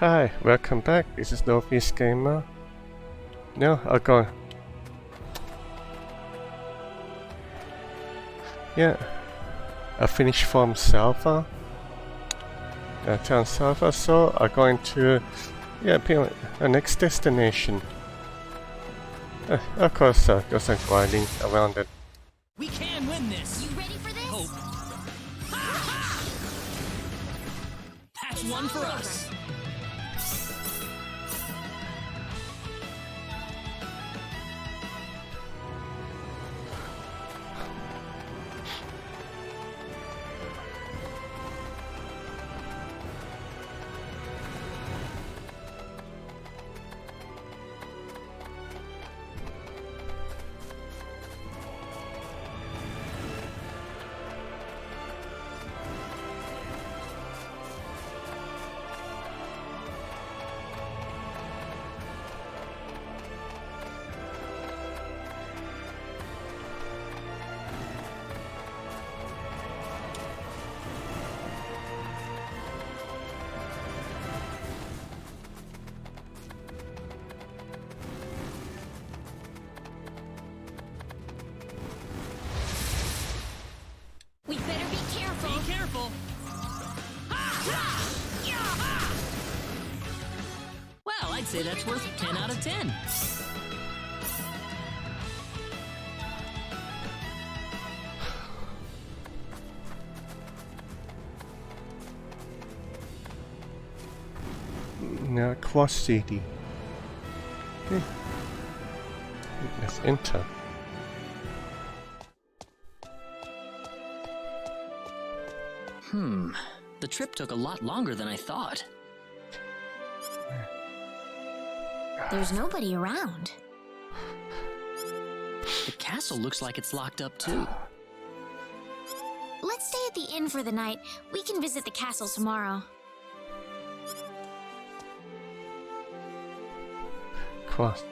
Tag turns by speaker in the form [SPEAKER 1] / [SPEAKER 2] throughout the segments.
[SPEAKER 1] Hi, welcome back. This is LowVisGamer. Now I'll go. Yeah, I finished from server. Town server, so I'm going to be on the next destination. Of course, do some grinding around it.
[SPEAKER 2] We can win this.
[SPEAKER 3] You ready for this?
[SPEAKER 2] Hope. That's one for us.
[SPEAKER 3] We better be careful.
[SPEAKER 2] Be careful. Well, I'd say that's worth 10 out of 10.
[SPEAKER 1] Now, cross city. Okay. Let's enter.
[SPEAKER 2] The trip took a lot longer than I thought.
[SPEAKER 3] There's nobody around.
[SPEAKER 2] The castle looks like it's locked up too.
[SPEAKER 3] Let's stay at the inn for the night. We can visit the castle tomorrow.
[SPEAKER 1] Cross.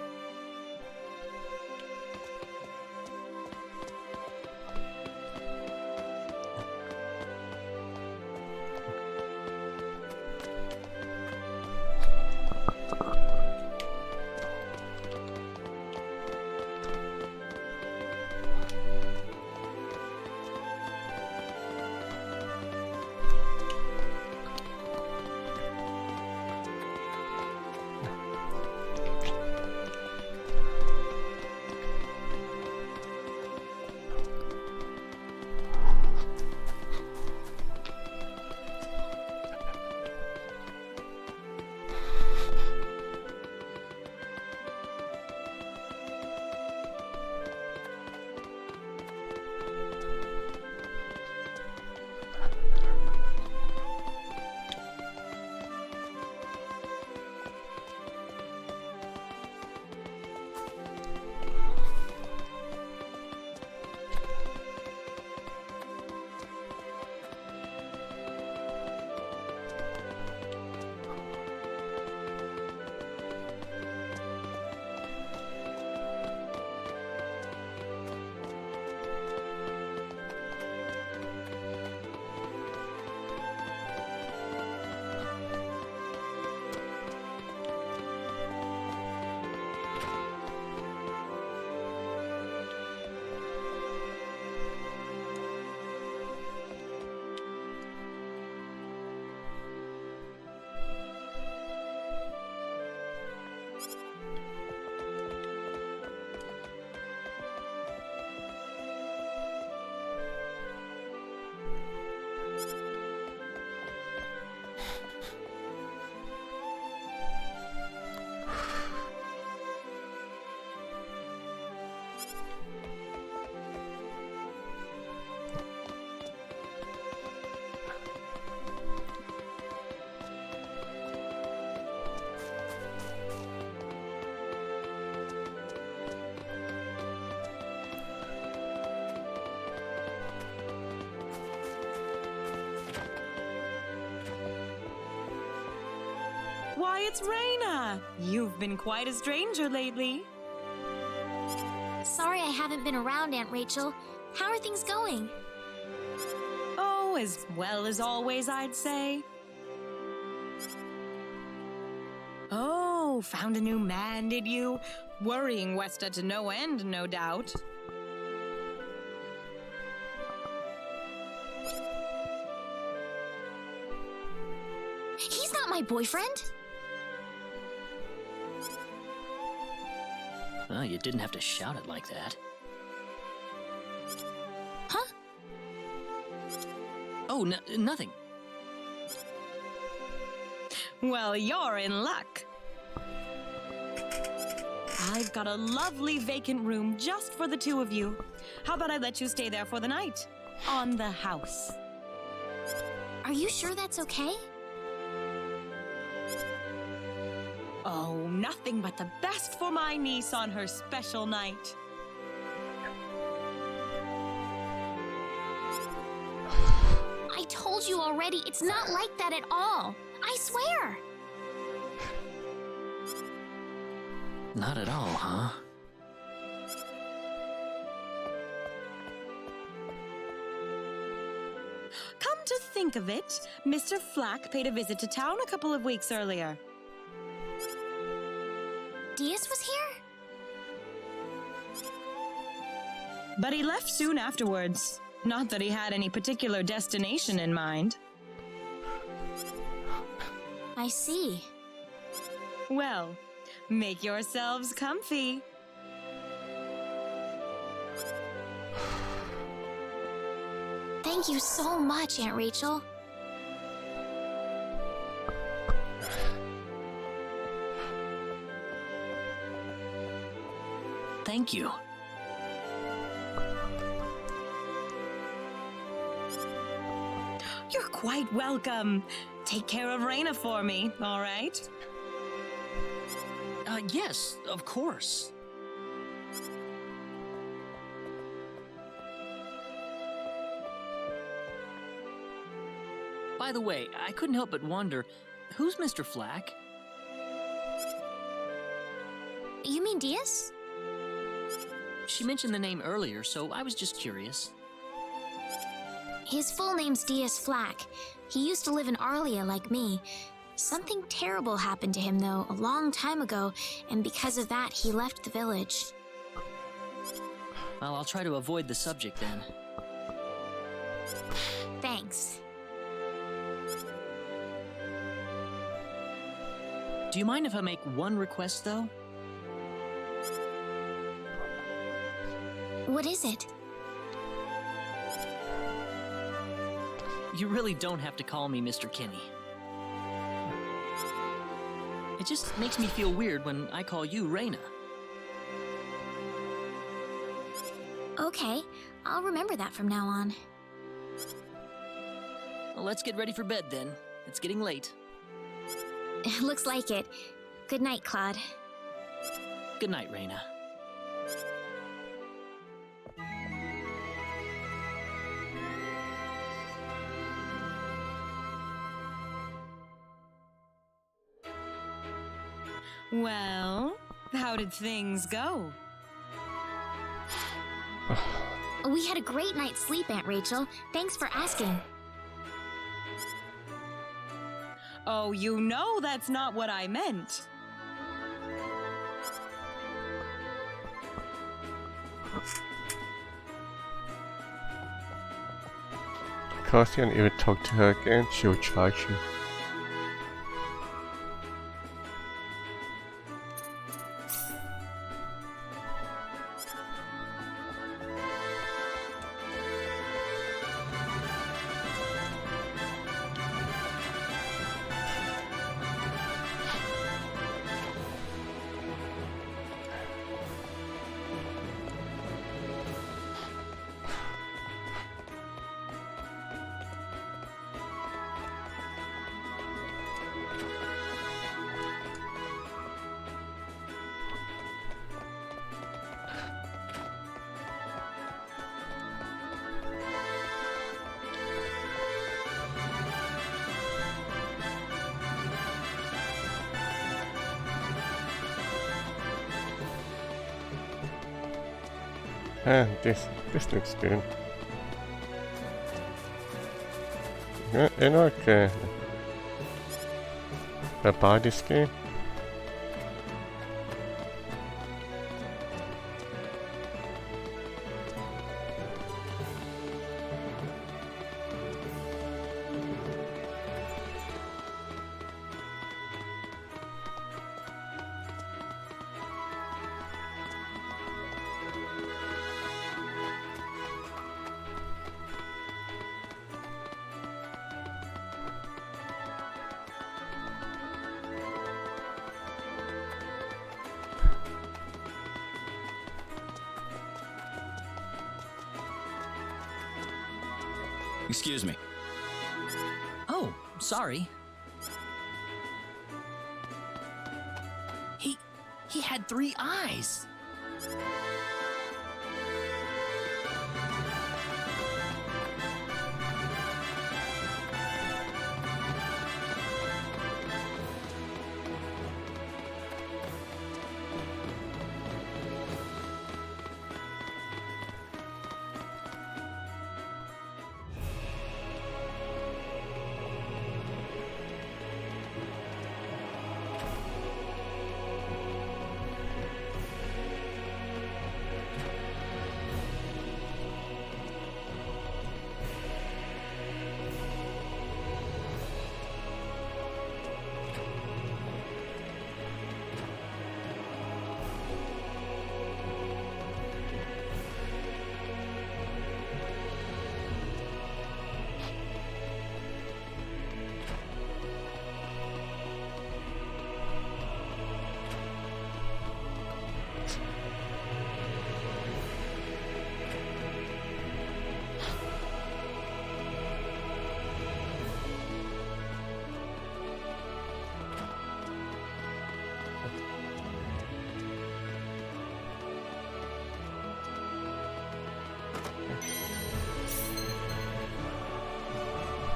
[SPEAKER 4] Why, it's Raina! You've been quite a stranger lately.
[SPEAKER 3] Sorry I haven't been around, Aunt Rachel. How are things going?
[SPEAKER 4] Oh, as well as always, I'd say. Oh, found a new man, did you? Worrying Westa to no end, no doubt.
[SPEAKER 3] He's not my boyfriend.
[SPEAKER 2] Well, you didn't have to shout it like that.
[SPEAKER 3] Huh?
[SPEAKER 2] Oh, nothing.
[SPEAKER 4] Well, you're in luck. I've got a lovely vacant room just for the two of you. How about I let you stay there for the night? On the house.
[SPEAKER 3] Are you sure that's okay?
[SPEAKER 4] Oh, nothing but the best for my niece on her special night.
[SPEAKER 3] I told you already, it's not like that at all. I swear.
[SPEAKER 2] Not at all, huh?
[SPEAKER 4] Come to think of it, Mr. Flack paid a visit to town a couple of weeks earlier.
[SPEAKER 3] Diaz was here?
[SPEAKER 4] But he left soon afterwards. Not that he had any particular destination in mind.
[SPEAKER 3] I see.
[SPEAKER 4] Well, make yourselves comfy.
[SPEAKER 3] Thank you so much, Aunt Rachel.
[SPEAKER 2] Thank you.
[SPEAKER 4] You're quite welcome. Take care of Raina for me, all right?
[SPEAKER 2] Yes, of course. By the way, I couldn't help but wonder, who's Mr. Flack?
[SPEAKER 3] You mean Diaz?
[SPEAKER 2] She mentioned the name earlier, so I was just curious.
[SPEAKER 3] His full name's Diaz Flack. He used to live in Arlia like me. Something terrible happened to him, though, a long time ago, and because of that, he left the village.
[SPEAKER 2] Well, I'll try to avoid the subject then.
[SPEAKER 3] Thanks.
[SPEAKER 2] Do you mind if I make one request, though?
[SPEAKER 3] What is it?
[SPEAKER 2] You really don't have to call me Mr. Kinney. It just makes me feel weird when I call you Raina.
[SPEAKER 3] Okay, I'll remember that from now on.
[SPEAKER 2] Well, let's get ready for bed then. It's getting late.
[SPEAKER 3] Looks like it. Good night, Claude.
[SPEAKER 2] Good night, Raina.
[SPEAKER 4] Well, how did things go?
[SPEAKER 3] We had a great night's sleep, Aunt Rachel. Thanks for asking.
[SPEAKER 4] Oh, you know that's not what I meant.
[SPEAKER 1] Can't even talk to her again, she'll charge you. This looks good. Yeah, okay. The body skin.
[SPEAKER 5] Excuse me.
[SPEAKER 2] Oh, sorry. He had 3 eyes.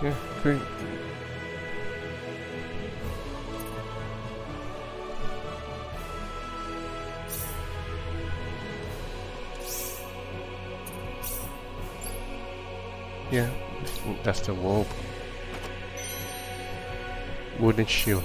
[SPEAKER 1] Yeah, great. Yeah, that's the rope. Wooden shield.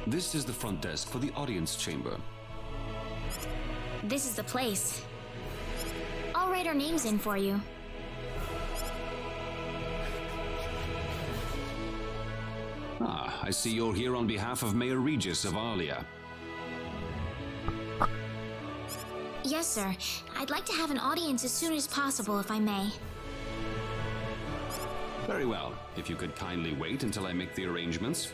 [SPEAKER 6] This is the front desk for the audience chamber.
[SPEAKER 3] This is the place. I'll write our names in for you.
[SPEAKER 6] Ah, I see you're here on behalf of Mayor Regis of Arlia.
[SPEAKER 3] Yes, sir. I'd like to have an audience as soon as possible, if I may.
[SPEAKER 6] Very well. If you could kindly wait until I make the arrangements.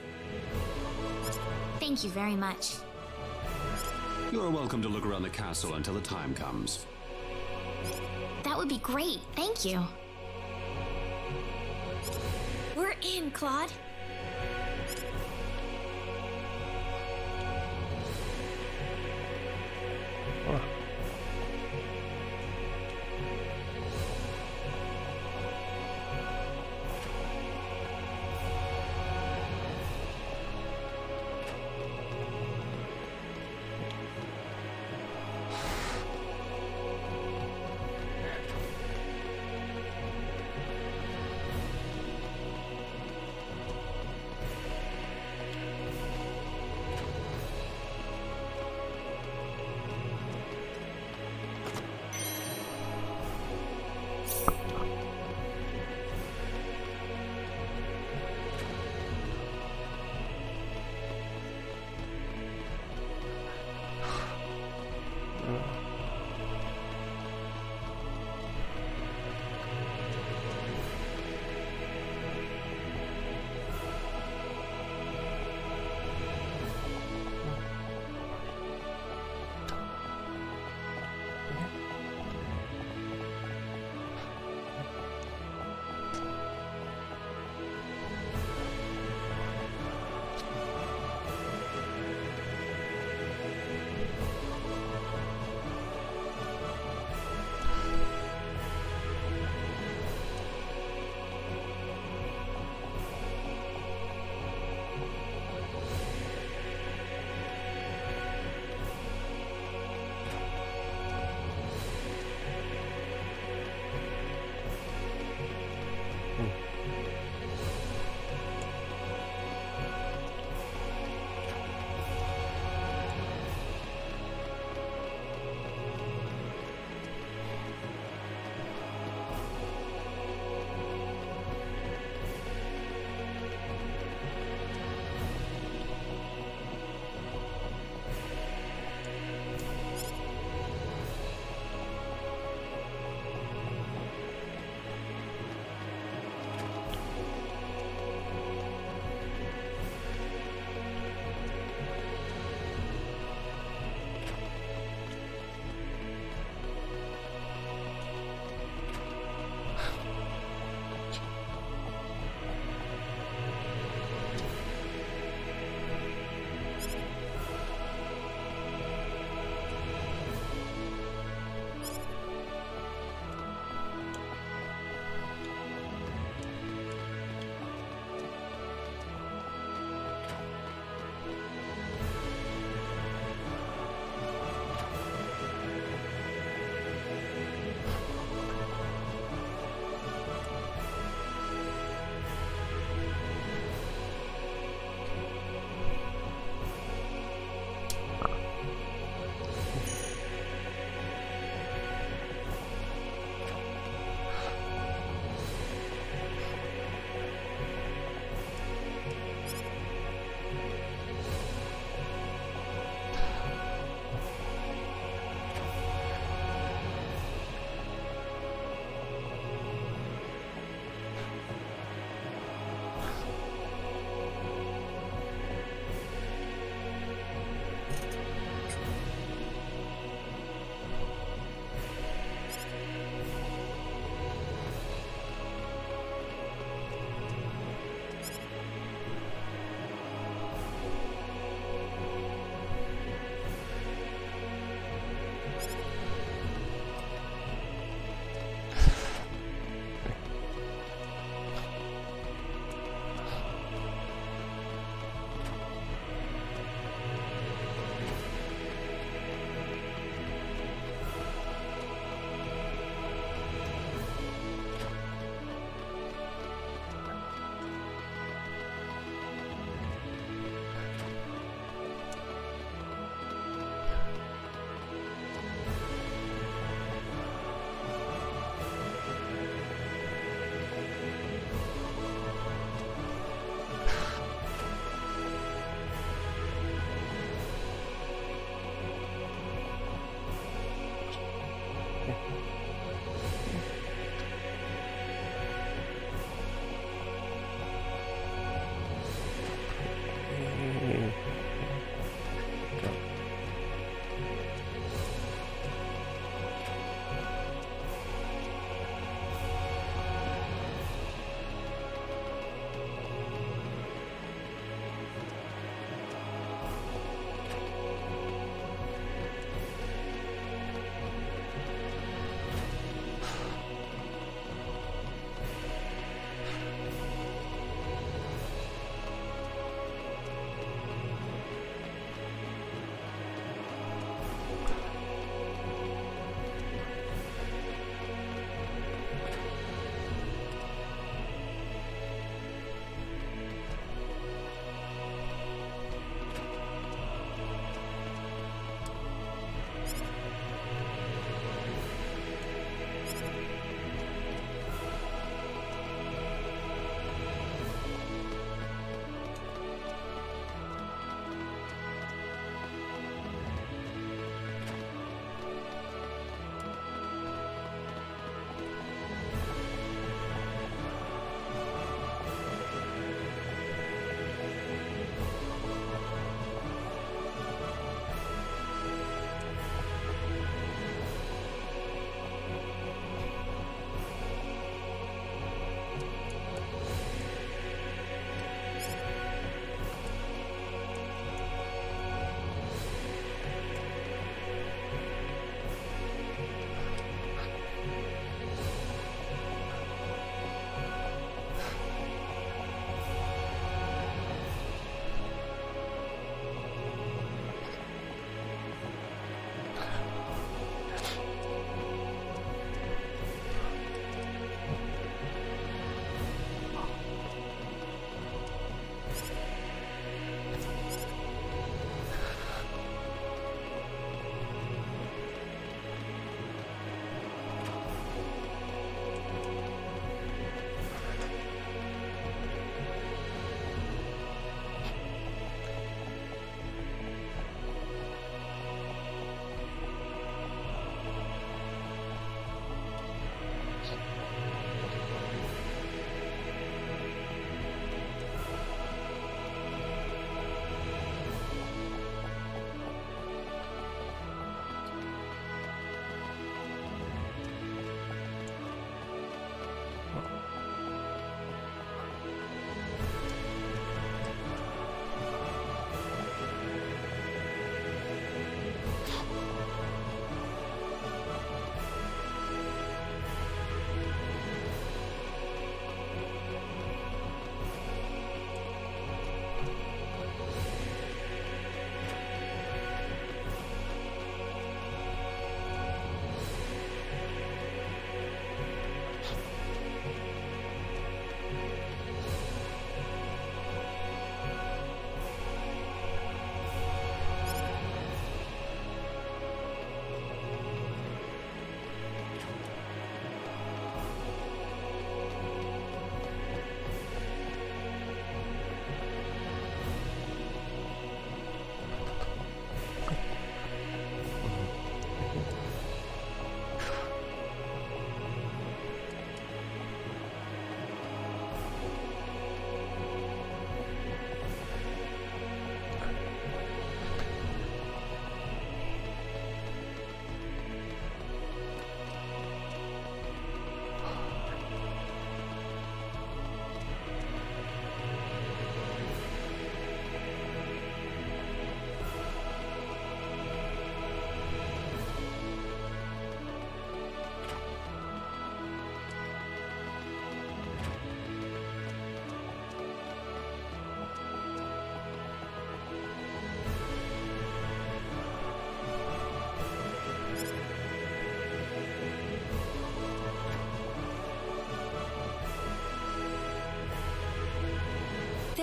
[SPEAKER 3] Thank you very much.
[SPEAKER 6] You are welcome to look around the castle until the time comes.
[SPEAKER 3] That would be great. Thank you. We're in, Claude.
[SPEAKER 1] Oh.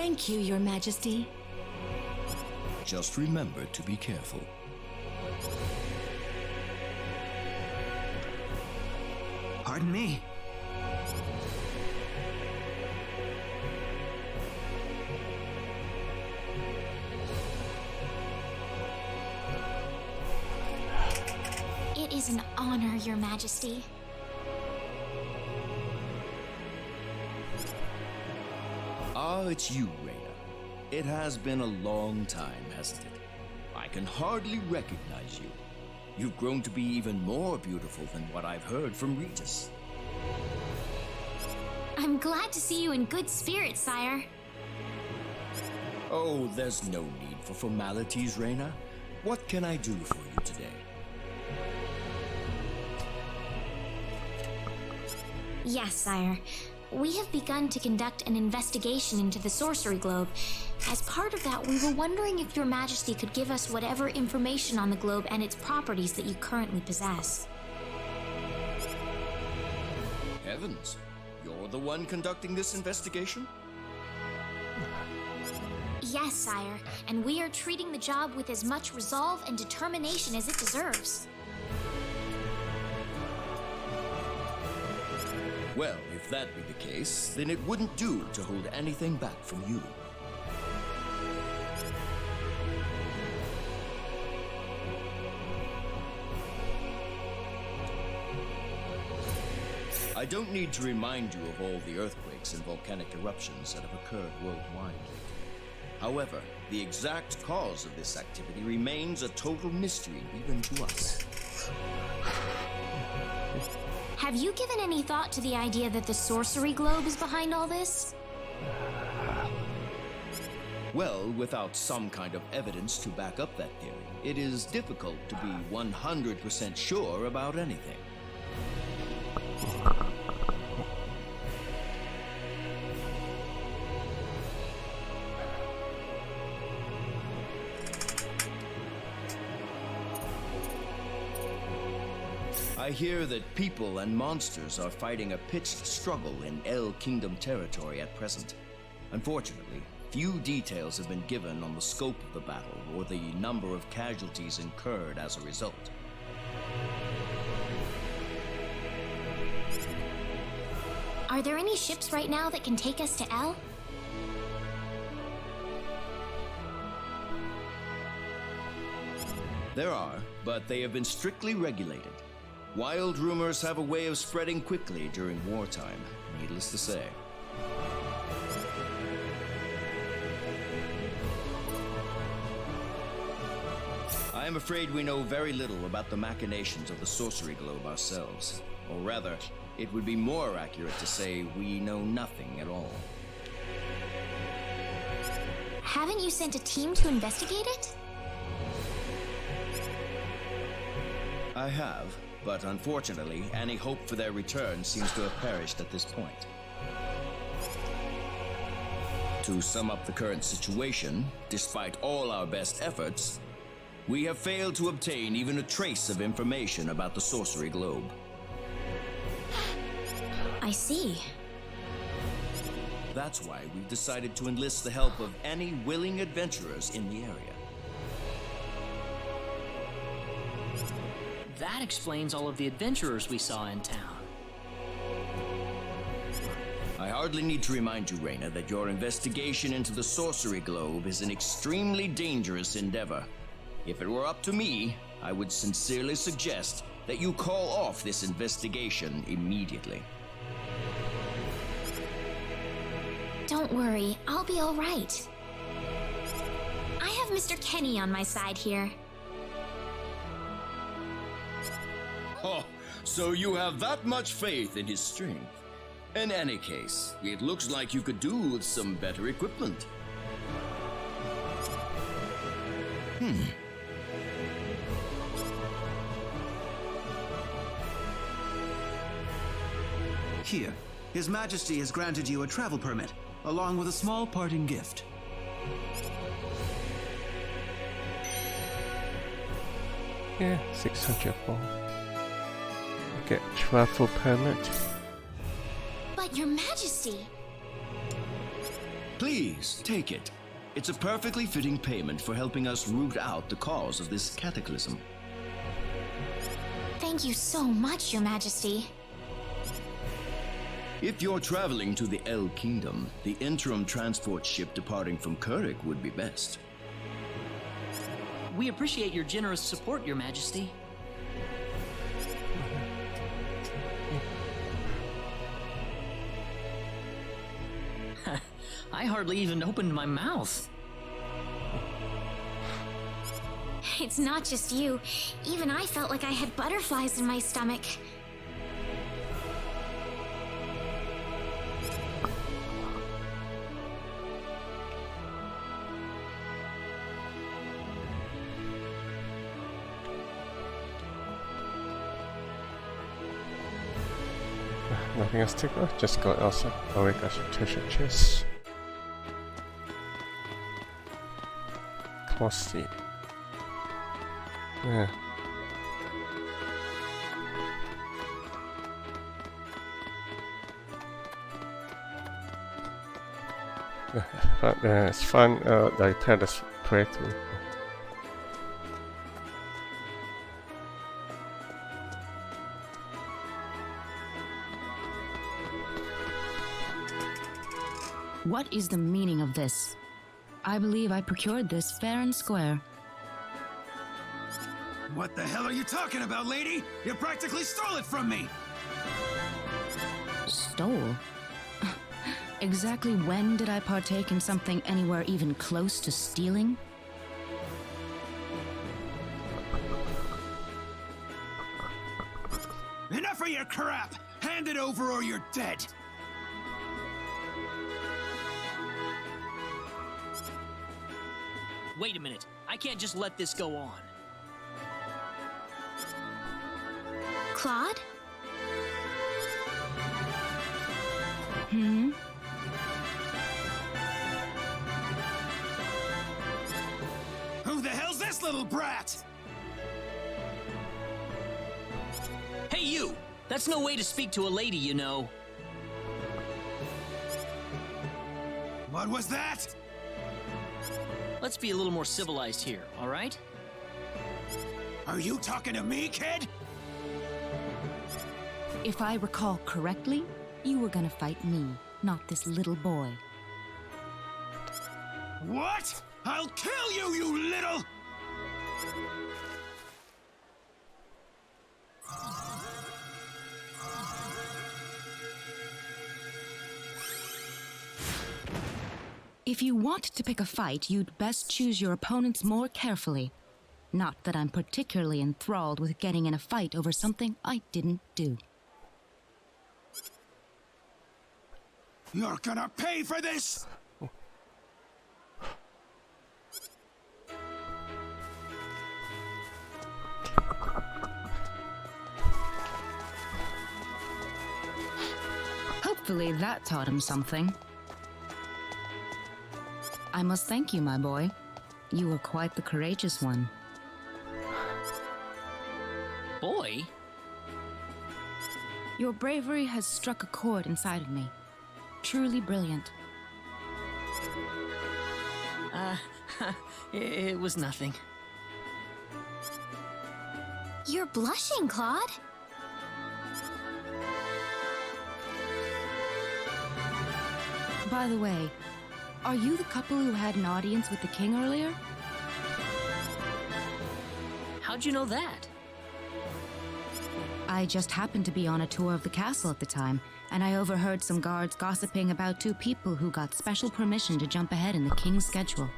[SPEAKER 5] Thank you, Your Majesty.
[SPEAKER 7] Just remember to be careful.
[SPEAKER 8] Pardon me.
[SPEAKER 3] It is an honor, Your Majesty.
[SPEAKER 7] Ah, it's you, Reyna. It has been a long time, hasn't it? I can hardly recognize you. You've grown to be even more beautiful than what I've heard from Regis.
[SPEAKER 3] I'm glad to see you in good spirits, sire.
[SPEAKER 7] Oh, there's no need for formalities, Reyna. What can I do for you today?
[SPEAKER 3] Yes, sire. We have begun to conduct an investigation into the sorcery globe. As part of that, we were wondering if Your Majesty could give us whatever information on the globe and its properties that you currently possess.
[SPEAKER 7] Heavens, you're the one conducting this investigation?
[SPEAKER 3] Yes, sire, and we are treating the job with as much resolve and determination as it deserves.
[SPEAKER 7] Well, if that be the case, then it wouldn't do to hold anything back from you. I don't need to remind you of all the earthquakes and volcanic eruptions that have occurred worldwide lately. However, the exact cause of this activity remains a total mystery even to us.
[SPEAKER 3] Have you given any thought to the idea that the sorcery globe is behind all this?
[SPEAKER 7] Well, without some kind of evidence to back up that theory, it is difficult to be 100% sure about anything. I hear that people and monsters are fighting a pitched struggle in El Kingdom territory at present. Unfortunately, few details have been given on the scope of the battle or the number of casualties incurred as a result.
[SPEAKER 3] Are there any ships right now that can take us to El?
[SPEAKER 7] There are, but they have been strictly regulated. Wild rumors have a way of spreading quickly during wartime, needless to say. I am afraid we know very little about the machinations of the sorcery globe ourselves. Or rather, it would be more accurate to say we know nothing at all.
[SPEAKER 3] Haven't you sent a team to investigate it?
[SPEAKER 7] I have, but unfortunately, any hope for their return seems to have perished at this point. To sum up the current situation, despite all our best efforts, we have failed to obtain even a trace of information about the sorcery globe.
[SPEAKER 3] I see.
[SPEAKER 7] That's why we've decided to enlist the help of any willing adventurers in the area.
[SPEAKER 2] That explains all of the adventurers we saw in town.
[SPEAKER 7] I hardly need to remind you, Reyna, that your investigation into the sorcery globe is an extremely dangerous endeavor. If it were up to me, I would sincerely suggest that you call off this investigation immediately.
[SPEAKER 3] Don't worry, I'll be all right. I have Mr. Kenny on my side here.
[SPEAKER 7] Oh, so you have that much faith in his strength. In any case, it looks like you could do with some better equipment.
[SPEAKER 8] Here, His Majesty has granted you a travel permit, along with a small parting gift.
[SPEAKER 1] Yeah, 600 more. Get travel permit.
[SPEAKER 3] But Your Majesty!
[SPEAKER 7] Please, take it. It's a perfectly fitting payment for helping us root out the cause of this cataclysm.
[SPEAKER 3] Thank you so much, Your Majesty.
[SPEAKER 7] If you're traveling to the El Kingdom, the interim transport ship departing from Kurik would be best.
[SPEAKER 2] We appreciate your generous support, Your Majesty. I hardly even opened my mouth.
[SPEAKER 3] It's not just you. Even I felt like I had butterflies in my stomach.
[SPEAKER 1] Nothing else to go? Just go also. Oh wait, gosh, treasure chest. Costly. Yeah. But it's fun. I had a playthrough.
[SPEAKER 5] What is the meaning of this? I believe I procured this fair and square.
[SPEAKER 8] What the hell are you talking about, lady? You practically stole it from me!
[SPEAKER 5] Stole? Exactly when did I partake in something anywhere even close to stealing?
[SPEAKER 8] Enough of your crap! Hand it over or you're dead!
[SPEAKER 2] Wait a minute. I can't just let this go on.
[SPEAKER 3] Claude?
[SPEAKER 5] Hmm?
[SPEAKER 8] Who the hell's this little brat?
[SPEAKER 2] Hey, you! That's no way to speak to a lady, you know.
[SPEAKER 8] What was that?
[SPEAKER 2] Let's be a little more civilized here, all right?
[SPEAKER 8] Are you talking to me, kid?
[SPEAKER 5] If I recall correctly, you were gonna fight me, not this little boy.
[SPEAKER 8] What? I'll kill you, you little...
[SPEAKER 5] If you want to pick a fight, you'd best choose your opponents more carefully. Not that I'm particularly enthralled with getting in a fight over something I didn't do.
[SPEAKER 8] You're gonna pay for this!
[SPEAKER 5] Hopefully that taught him something. I must thank you, my boy. You were quite the courageous one.
[SPEAKER 2] Boy?
[SPEAKER 5] Your bravery has struck a chord inside of me. Truly brilliant.
[SPEAKER 2] It was nothing.
[SPEAKER 3] You're blushing, Claude.
[SPEAKER 5] By the way, are you the couple who had an audience with the king earlier?
[SPEAKER 2] How'd you know that?
[SPEAKER 5] I just happened to be on a tour of the castle at the time, and I overheard some guards gossiping about two people who got special permission to jump ahead in the king's schedule.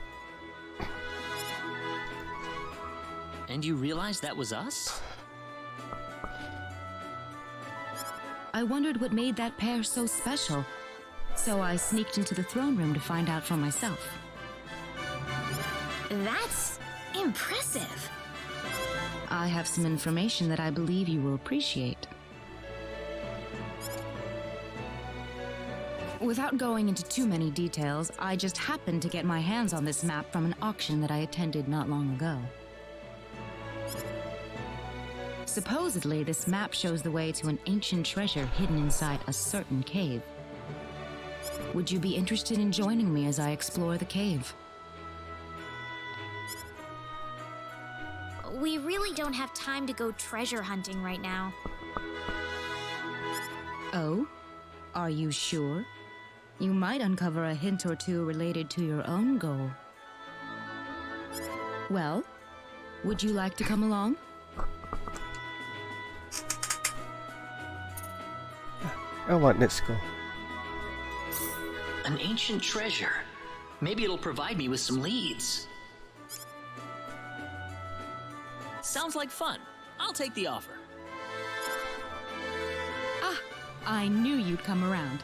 [SPEAKER 2] And you realized that was us?
[SPEAKER 5] I wondered what made that pair so special, so I sneaked into the throne room to find out for myself.
[SPEAKER 3] That's impressive.
[SPEAKER 5] I have some information that I believe you will appreciate. Without going into too many details, I just happened to get my hands on this map from an auction that I attended not long ago. Supposedly, this map shows the way to an ancient treasure hidden inside a certain cave. Would you be interested in joining me as I explore the cave?
[SPEAKER 3] We really don't have time to go treasure hunting right now.
[SPEAKER 5] Oh? Are you sure? You might uncover a hint or two related to your own goal. Well, would you like to come along?
[SPEAKER 1] Oh, what? Let's go.
[SPEAKER 2] An ancient treasure. Maybe it'll provide me with some leads. Sounds like fun. I'll take the offer.
[SPEAKER 5] Ah, I knew you'd come around.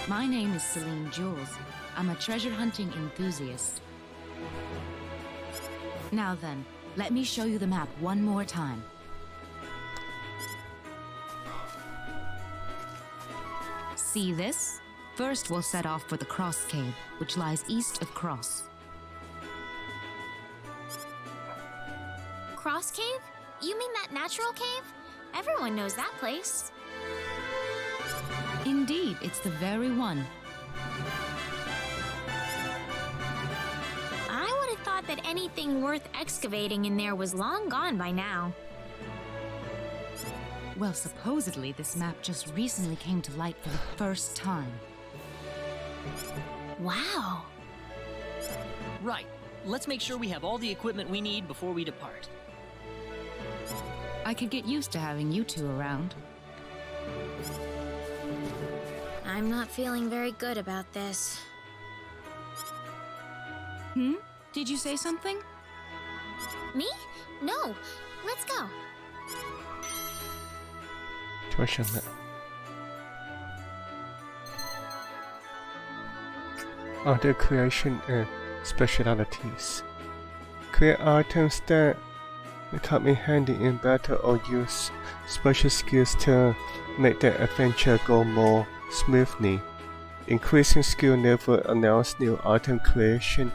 [SPEAKER 5] My name is Celine Jules. I'm a treasure hunting enthusiast. Now then, let me show you the map one more time. See this? First, we'll set off for the Cross Cave, which lies east of Cross.
[SPEAKER 3] Cross Cave? You mean that natural cave? Everyone knows that place.
[SPEAKER 5] Indeed, it's the very one.
[SPEAKER 3] I would have thought that anything worth excavating in there was long gone by now.
[SPEAKER 5] Well, supposedly this map just recently came to light for the first time.
[SPEAKER 3] Wow.
[SPEAKER 2] Right. Let's make sure we have all the equipment we need before we depart.
[SPEAKER 5] I could get used to having you two around.
[SPEAKER 3] I'm not feeling very good about this.
[SPEAKER 5] Did you say something?
[SPEAKER 3] Me? No. Let's go.
[SPEAKER 1] Treasure map. Other creation and specialities. Create items that come in handy in battle or use special skills to make the adventure go more smoothly. Increasing skill level allows new item creation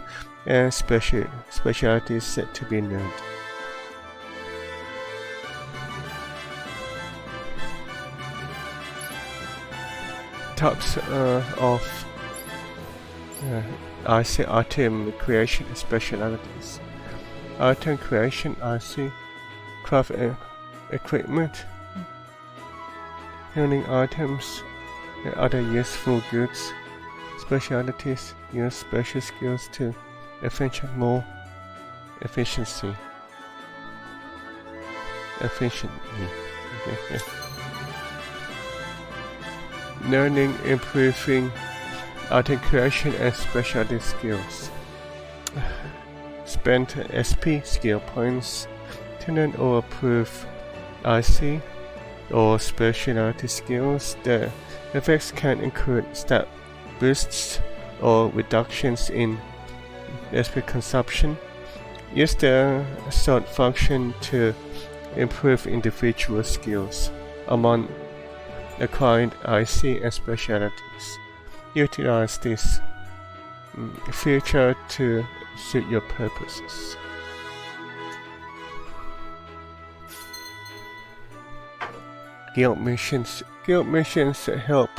[SPEAKER 1] and specialities set to be learned. Types of IC item creation and specialities. Item creation IC craft equipment, healing items, and other useful goods. Specialities use special skills to adventure more efficiently. Okay, yeah. Learning, improving item creation and specialty skills. Spend SP skill points to learn or improve IC or specialty skills. The effects can include stat boosts or reductions in SP consumption. Use the sort function to improve individual skills among acquired IC and specialities. Utilize this feature to suit your purposes. Guild missions. Guild missions help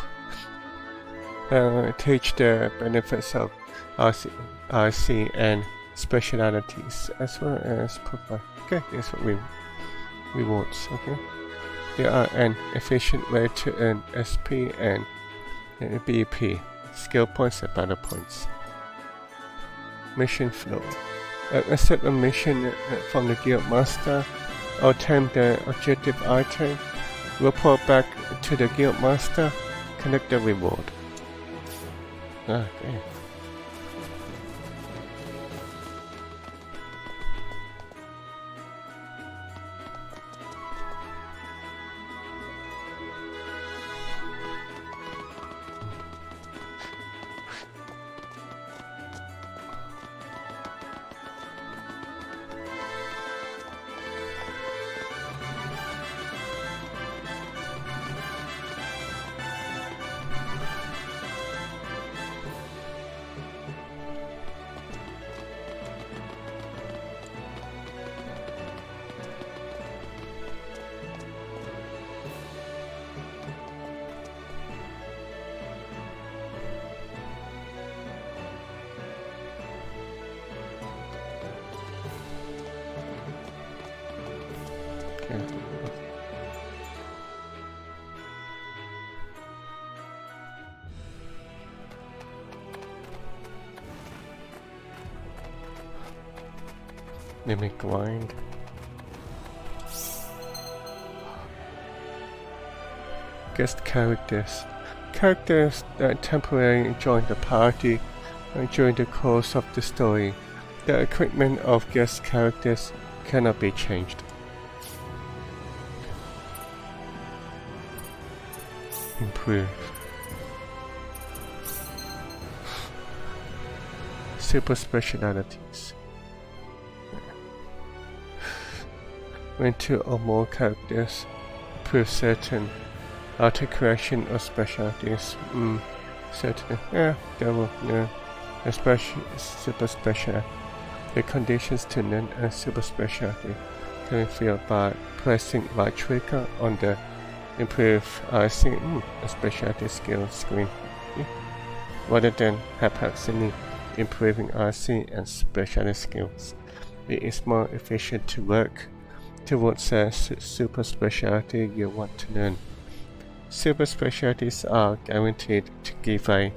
[SPEAKER 1] teach the benefits of RC and specialities, as well as provide. Okay, that's what rewards. Okay, they are an efficient way to earn SP and BP, skill points and battle points. Mission flow. Accept a mission from the guild master, obtain the objective item, report back to the guild master, collect the reward. Okay. Mimic grind. Guest characters. Characters that temporarily join the party during the course of the story. The equipment of guest characters cannot be changed. Improve. Super specialities. When 2 or more characters improve certain auto correction or specialties. Certain. Double. No. Super special. The conditions to learn a super specialty can be filled by pressing right trigger on the improve RC specialty skill screen, rather than haphazardly improving RC and specialty skills. It is more efficient to work towards a super specialty you want to learn. Super specialties are guaranteed to give a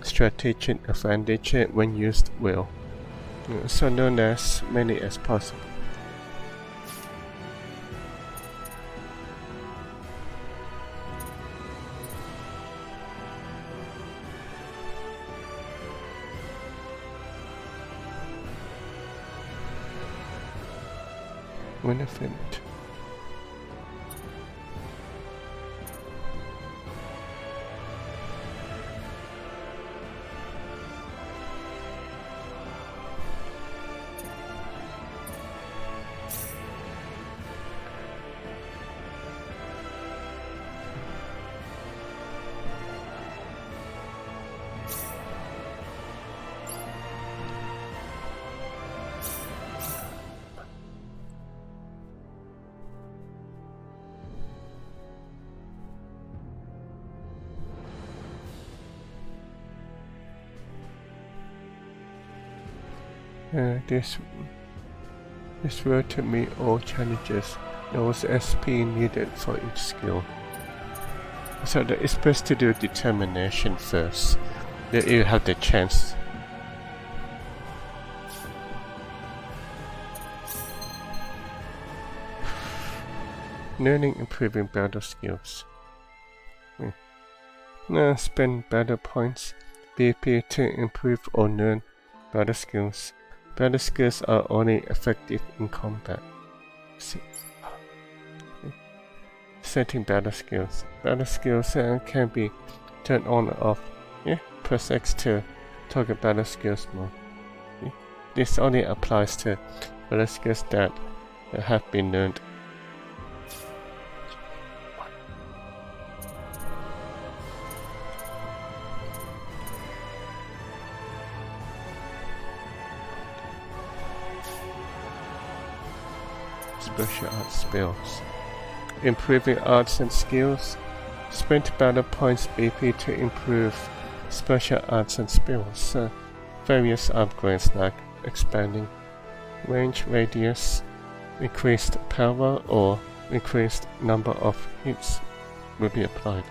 [SPEAKER 1] strategic advantage when used well, so learn as many as possible. Benefit. This will to meet all challenges, those SP needed for each skill. So it's best to do determination first, then you have the chance. Learning improving battle skills. Now spend battle points, BP to improve or learn battle skills. Battle skills are only effective in combat. Setting battle skills. Battle skills can be turned on or off. Press X to target battle skills mode. This only applies to battle skills that have been learned. Special art spells. Improving arts and skills. Spend battle points BP to improve special arts and spells. Various upgrades like expanding range, radius, increased power, or increased number of hits will be applied.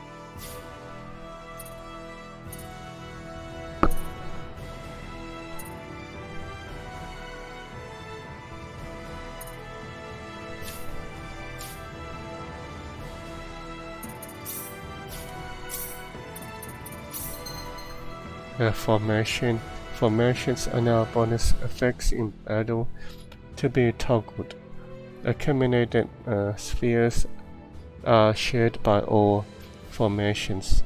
[SPEAKER 1] Formations allow bonus effects in battle to be toggled. Accumulated spheres are shared by all formations.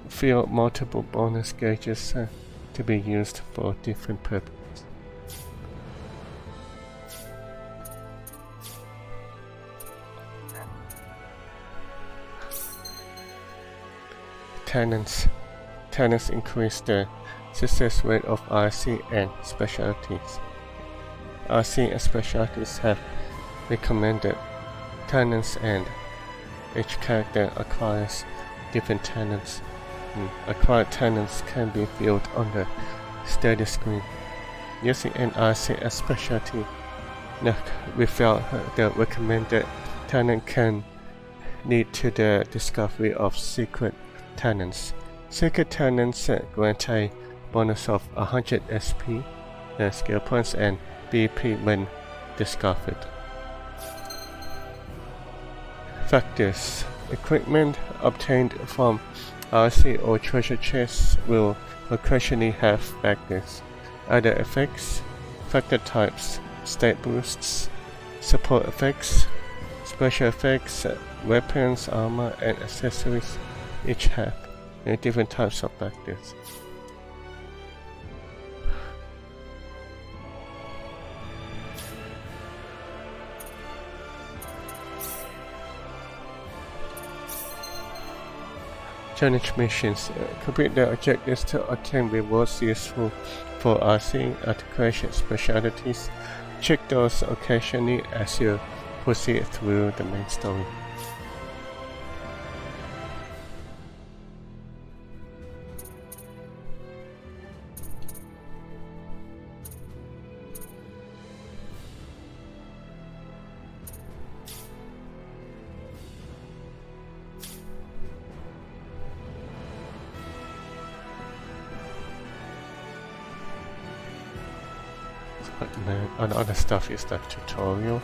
[SPEAKER 1] Feel multiple bonus gauges to be used for different purposes. Talents increase the success rate of RC and specialties. RC and specialties have recommended talents, and each character acquires different talents. Acquired talents can be viewed on the status screen. Using an RC as specialty without the recommended talent can lead to the discovery of secret talents. Secret talents grant a bonus of 100 SP, skill points, and BP when discovered. Factors. Equipment obtained from RC or treasure chests will occasionally have factors. Other effects, factor types, state boosts, support effects, special effects, weapons, armor, and accessories each have different types of factors. Challenge missions. Complete the objectives to obtain rewards useful for RC, articulation specialties. Check those occasionally as you proceed through the main story. But then other stuff is the tutorial.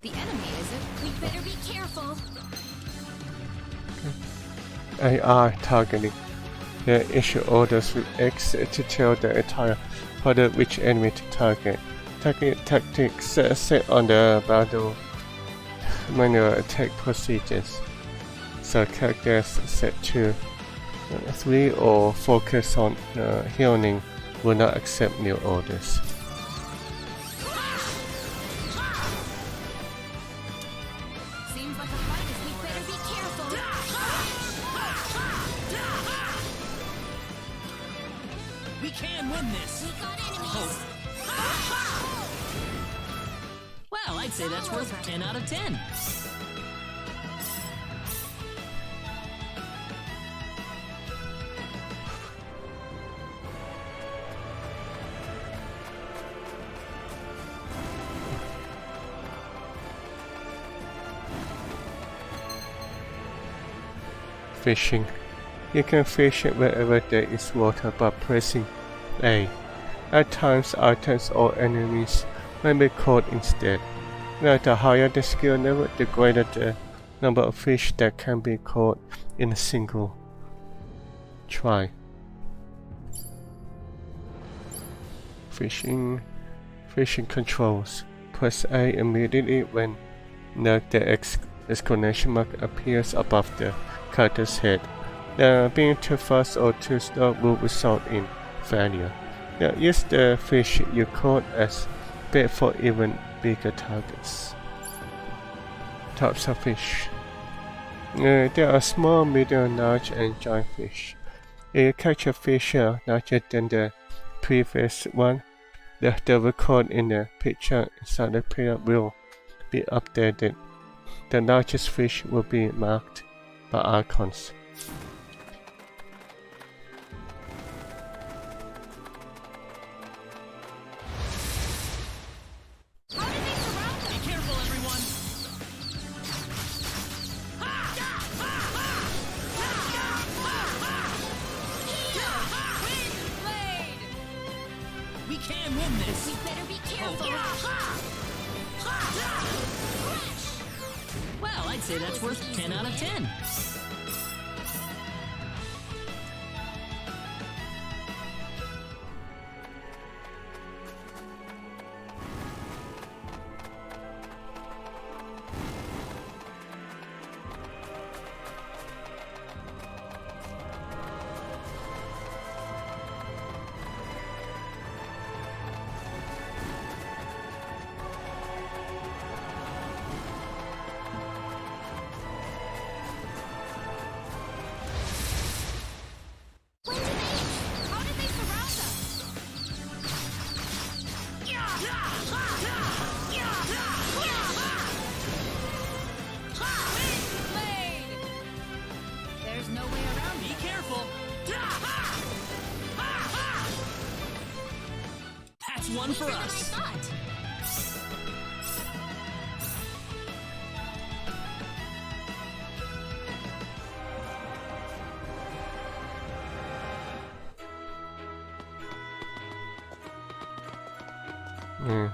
[SPEAKER 5] The enemy, is it?
[SPEAKER 3] We better be careful.
[SPEAKER 1] AI targeting. They issue orders with X to tell the entire product which enemy to target. Target tactics set on the battle manual attack procedures. So characters set to 3 or focus on healing will not accept new orders.
[SPEAKER 3] Seems like a fight is. We better be careful.
[SPEAKER 2] We can win this.
[SPEAKER 3] We got enemies.
[SPEAKER 2] Well, I'd say that's worth 10 out of 10.
[SPEAKER 1] Fishing. You can fish wherever there is water by pressing A. At times, items or enemies may be caught instead. Now, the higher the skill level, the greater the number of fish that can be caught in a single try. Fishing controls. Press A immediately when the exclamation mark appears above the character's head. Being too fast or too slow will result in failure. Now, use the fish you caught as bait for even bigger targets. Types of fish. There are small, medium, large, and giant fish. If you catch a fish larger than the previous one, the record in the picture inside the player will be updated. The largest fish will be marked by icons.
[SPEAKER 2] Be careful, everyone. We can win this.
[SPEAKER 3] We better be careful.
[SPEAKER 2] Well, I'd say that's worth 10 out of 10.
[SPEAKER 3] How did they surround us? There's no way around
[SPEAKER 2] Be
[SPEAKER 3] it.
[SPEAKER 2] careful. That's one for
[SPEAKER 3] Bigger than I
[SPEAKER 2] us.
[SPEAKER 3] thought.
[SPEAKER 1] Yeah.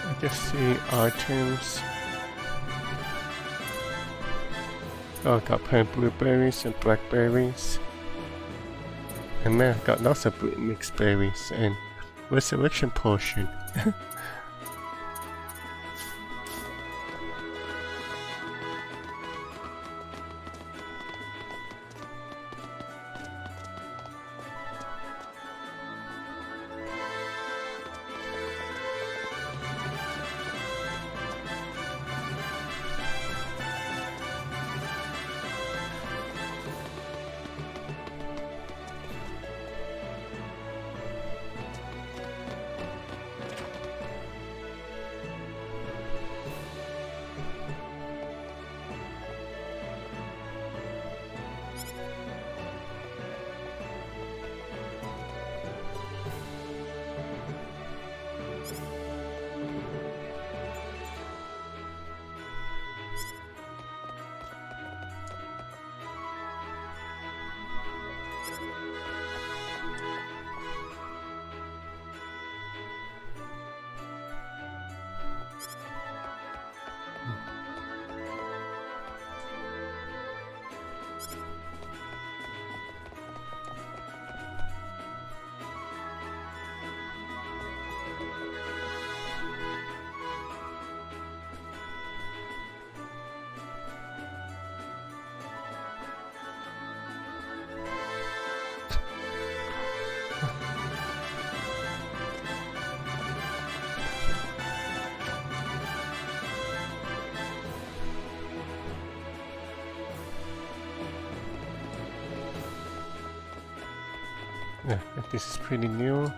[SPEAKER 1] I just see items. Oh, I got plenty of blueberries and blackberries. And man, I got lots of mixed berries and resurrection potion. Yeah, this is pretty new.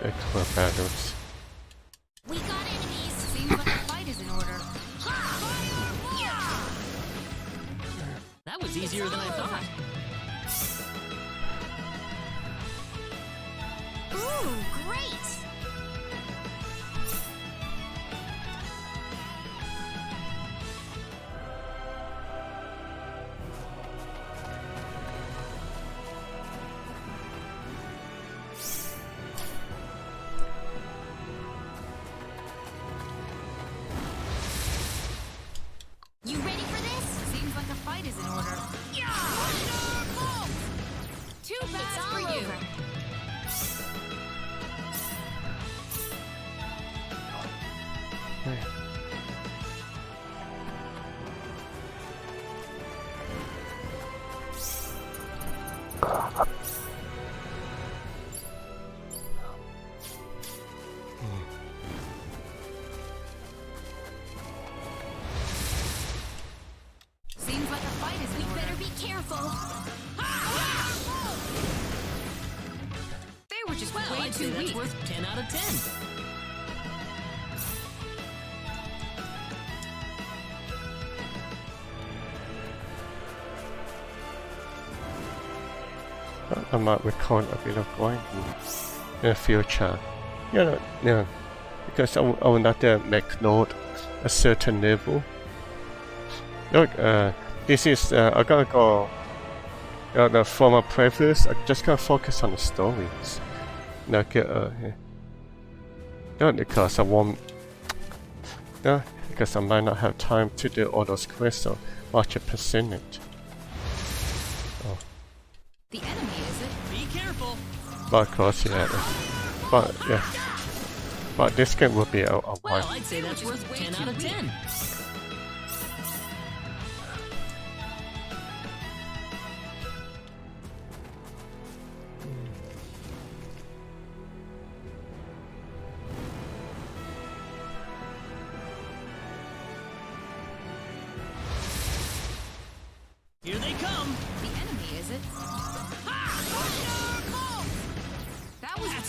[SPEAKER 1] Extra battles.
[SPEAKER 3] We got enemies.
[SPEAKER 5] Seems like a fight is in order.
[SPEAKER 2] That was easier than I thought.
[SPEAKER 3] Ooh, great! You ready for this?
[SPEAKER 5] Seems like a fight is in order. Too
[SPEAKER 3] It's
[SPEAKER 5] bad
[SPEAKER 3] all
[SPEAKER 5] for you.
[SPEAKER 3] over.
[SPEAKER 5] Seems like a fight is in
[SPEAKER 3] We
[SPEAKER 5] order.
[SPEAKER 3] better be careful.
[SPEAKER 5] They were just
[SPEAKER 2] Well,
[SPEAKER 5] way
[SPEAKER 2] I'd say
[SPEAKER 5] too
[SPEAKER 2] that's
[SPEAKER 5] weak.
[SPEAKER 2] worth 10 out of 10.
[SPEAKER 1] I might record a bit of grinding in the future. Because I will not make load a certain level. Look, this is I'm gonna go. The former previous, I'm just gonna focus on the stories. Not get not because I won't. No, because I might not have time to do all those quests or watch a percentage.
[SPEAKER 5] The enemy, is it?
[SPEAKER 2] Be careful.
[SPEAKER 1] But of course, yeah. But yeah. But this game will be a
[SPEAKER 2] Well,
[SPEAKER 1] while.
[SPEAKER 2] I'd say that's worth 10 out of 10.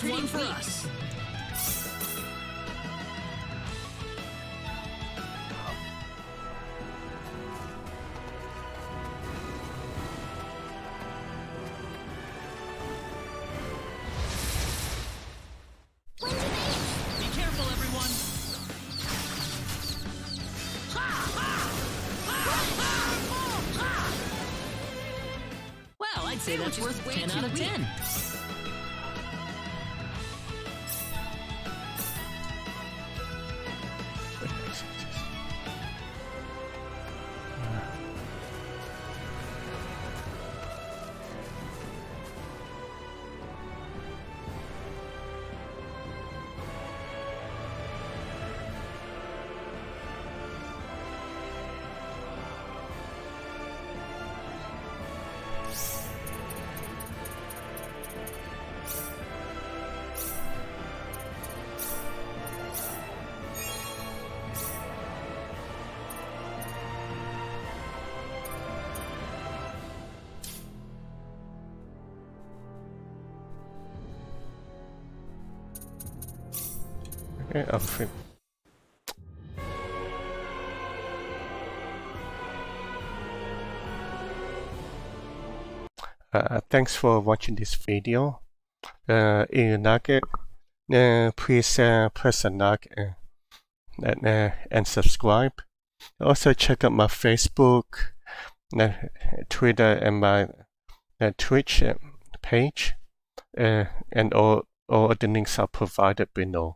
[SPEAKER 2] That's one for us. Be careful, everyone. Well, I'd say that's worth 10 out of 10.
[SPEAKER 1] Okay, outfit. Thanks for watching this video. If you like it, please press the like and subscribe. Also check out my Facebook, Twitter, and my Twitch page, and all the links are provided below.